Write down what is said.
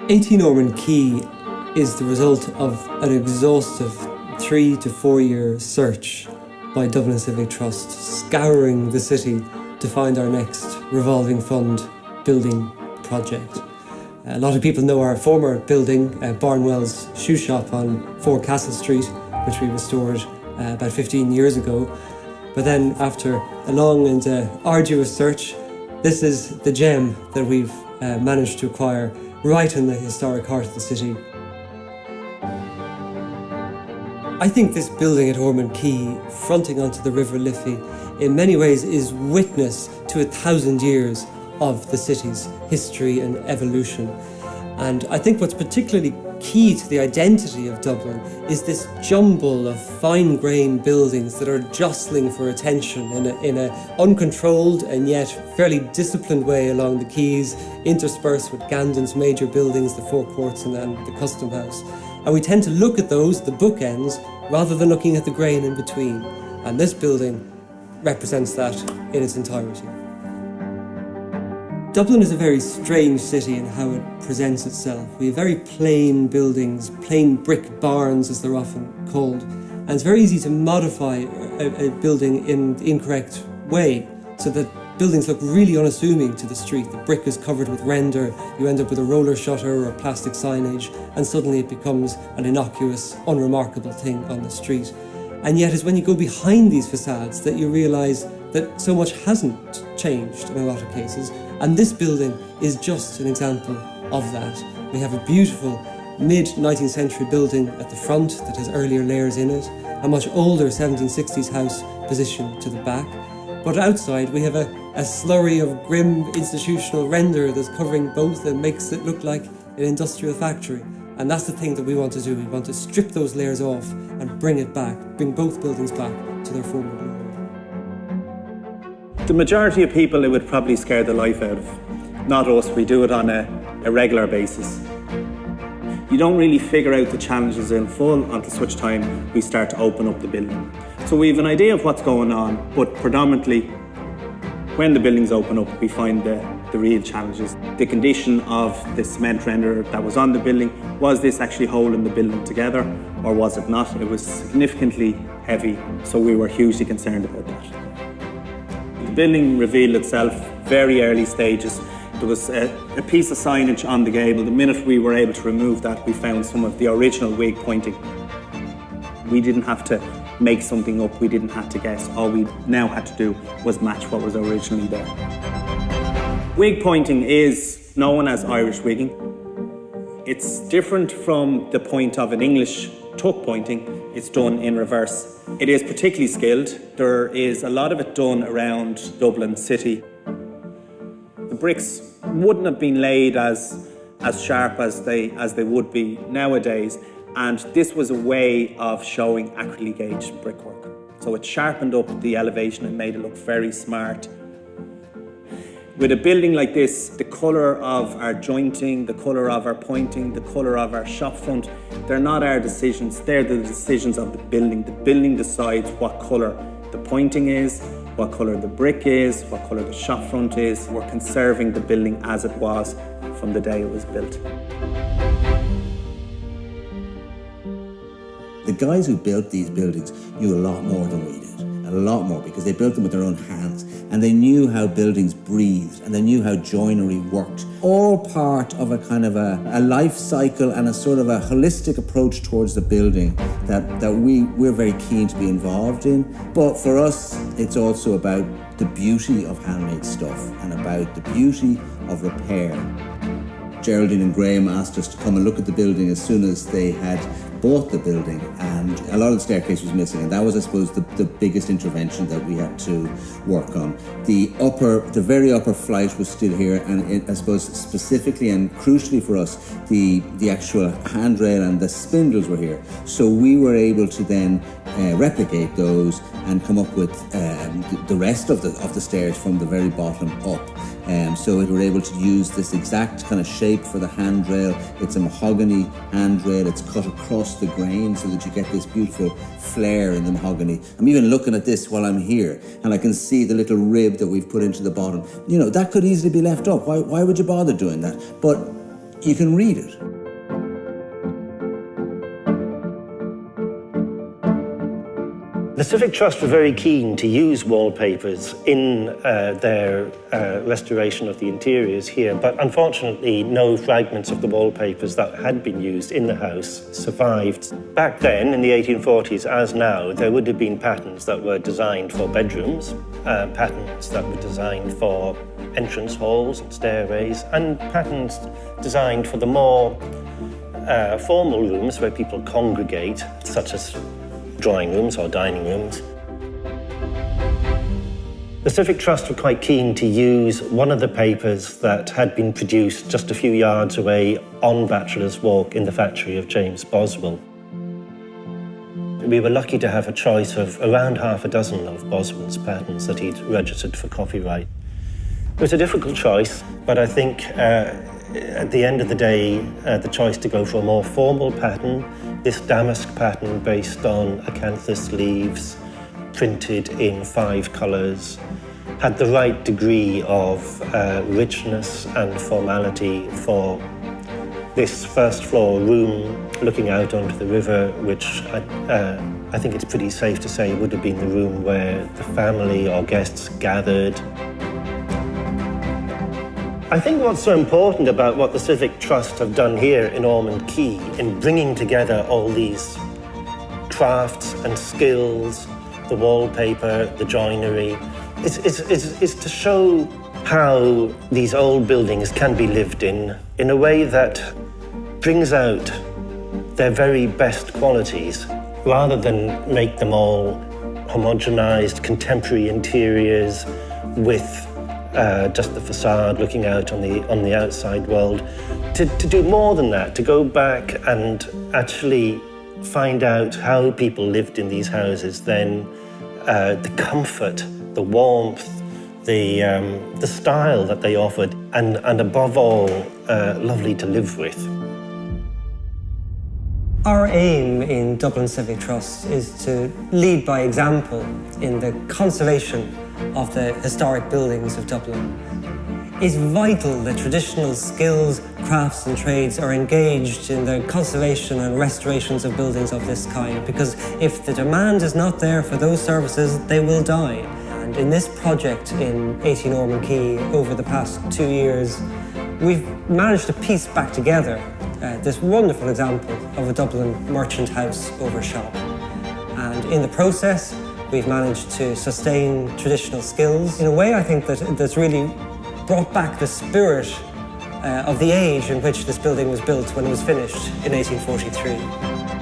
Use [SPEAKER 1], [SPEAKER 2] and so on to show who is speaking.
[SPEAKER 1] 18 Ormond Quay is the result of an exhaustive 3 to 4 year search by Dublin Civic Trust, scouring the city to find our next revolving fund building project. A lot of people know our former building, Barnwell's shoe shop on 4 Castle Street, which we restored about 15 years ago. But then after a long and arduous search, this is the gem that we've managed to acquire right in the historic heart of the city. I think this building at Ormond Quay, fronting onto the River Liffey, in many ways is witness to 1,000 years of the city's history and evolution. And I think what's particularly key to the identity of Dublin is this jumble of fine-grained buildings that are jostling for attention in an uncontrolled and yet fairly disciplined way along the quays, interspersed with Gandon's major buildings, the Four Courts and the Custom House. And we tend to look at those, the bookends, rather than looking at the grain in between. And this building represents that in its entirety. Dublin is a very strange city in how it presents itself. We have very plain buildings, plain brick barns as they're often called, and it's very easy to modify a building in the incorrect way so that buildings look really unassuming to the street. The brick is covered with render, you end up with a roller shutter or plastic signage, and suddenly it becomes an innocuous, unremarkable thing on the street. And yet it's when you go behind these facades that you realise that so much hasn't changed in a lot of cases. And this building is just an example of that. We have a beautiful mid-19th century building at the front that has earlier layers in it, a much older 1760s house positioned to the back. But outside we have a slurry of grim institutional render that's covering both and makes it look like an industrial factory. And that's the thing that we want to do. We want to strip those layers off and bring it back, bring both buildings back to their former glory.
[SPEAKER 2] The majority of people it would probably scare the life out of. Not us, we do it on a regular basis. You don't really figure out the challenges in full until such time we start to open up the building. So we have an idea of what's going on, but predominantly when the buildings open up we find the real challenges. The condition of the cement render that was on the building, was this actually holding the building together or was it not? It was significantly heavy, so we were hugely concerned about that. The building revealed itself very early stages. There was a piece of signage on the gable. The minute we were able to remove that, we found some of the original wig pointing. We didn't have to make something up, we didn't have to guess. All we now had to do was match what was originally there. Wig pointing is known as Irish wigging. It's different from the point of an English tuck pointing. It's done in reverse. It is particularly skilled. There is a lot of it done around Dublin city. The bricks wouldn't have been laid as sharp as they would be nowadays, and this was a way of showing accurately gauged brickwork. So it sharpened up the elevation and made it look very smart. With a building like this, the colour of our jointing, the colour of our pointing, the colour of our shop front, they're not our decisions, they're the decisions of the building. The building decides what colour the pointing is, what colour the brick is, what colour the shop front is. We're conserving the building as it was from the day it was built.
[SPEAKER 3] The guys who built these buildings knew a lot more than we did. A lot more, because they built them with their own hands and they knew how buildings breathed and they knew how joinery worked. All part of a kind of a life cycle and a sort of a holistic approach towards the building that we're very keen to be involved in. But for us, it's also about the beauty of handmade stuff and about the beauty of repair. Geraldine and Graham asked us to come and look at the building as soon as they had bought the building, and a lot of the staircase was missing, and that was, I suppose, the biggest intervention that we had to work on. The very upper flight was still here, and I suppose specifically and crucially for us, the actual handrail and the spindles were here. So we were able to then replicate those and come up with the rest of the stairs from the very bottom up. So we were able to use this exact kind of shape for the handrail. It's a mahogany handrail. It's cut across the grain so that you get this beautiful flare in the mahogany. I'm even looking at this while I'm here, and I can see the little rib that we've put into the bottom. You know, that could easily be left up. Why would you bother doing that? But you can read it.
[SPEAKER 4] The Civic Trust were very keen to use wallpapers in their restoration of the interiors here, but unfortunately no fragments of the wallpapers that had been used in the house survived. Back then, in the 1840s, as now, there would have been patterns that were designed for bedrooms, patterns that were designed for entrance halls and stairways, and patterns designed for the more formal rooms where people congregate, such as drawing rooms or dining rooms. The Civic Trust were quite keen to use one of the papers that had been produced just a few yards away on Bachelor's Walk in the factory of James Boswell. We were lucky to have a choice of around half a dozen of Boswell's patterns that he'd registered for copyright. It was a difficult choice, but I think at the end of the day, the choice to go for a more formal pattern, this damask pattern based on acanthus leaves, printed in 5 colours, had the right degree of richness and formality for this first floor room looking out onto the river, which I think it's pretty safe to say would have been the room where the family or guests gathered. I think what's so important about what the Civic Trust have done here in Ormond Quay in bringing together all these crafts and skills, the wallpaper, the joinery, is to show how these old buildings can be lived in a way that brings out their very best qualities, rather than make them all homogenized contemporary interiors with just the facade looking out on the outside world. To do more than that, to go back and actually find out how people lived in these houses then, the comfort, the warmth, the style that they offered, and above all, lovely to live with.
[SPEAKER 1] Our aim in Dublin Civic Trust is to lead by example in the conservation of the historic buildings of Dublin. It's vital that traditional skills, crafts and trades are engaged in the conservation and restorations of buildings of this kind, because if the demand is not there for those services, they will die. And in this project in 18 Ormond Quay over the past 2 years, we've managed to piece back together this wonderful example of a Dublin merchant house over shop. And in the process, we've managed to sustain traditional skills in a way I think that's really brought back the spirit of the age in which this building was built when it was finished in 1843.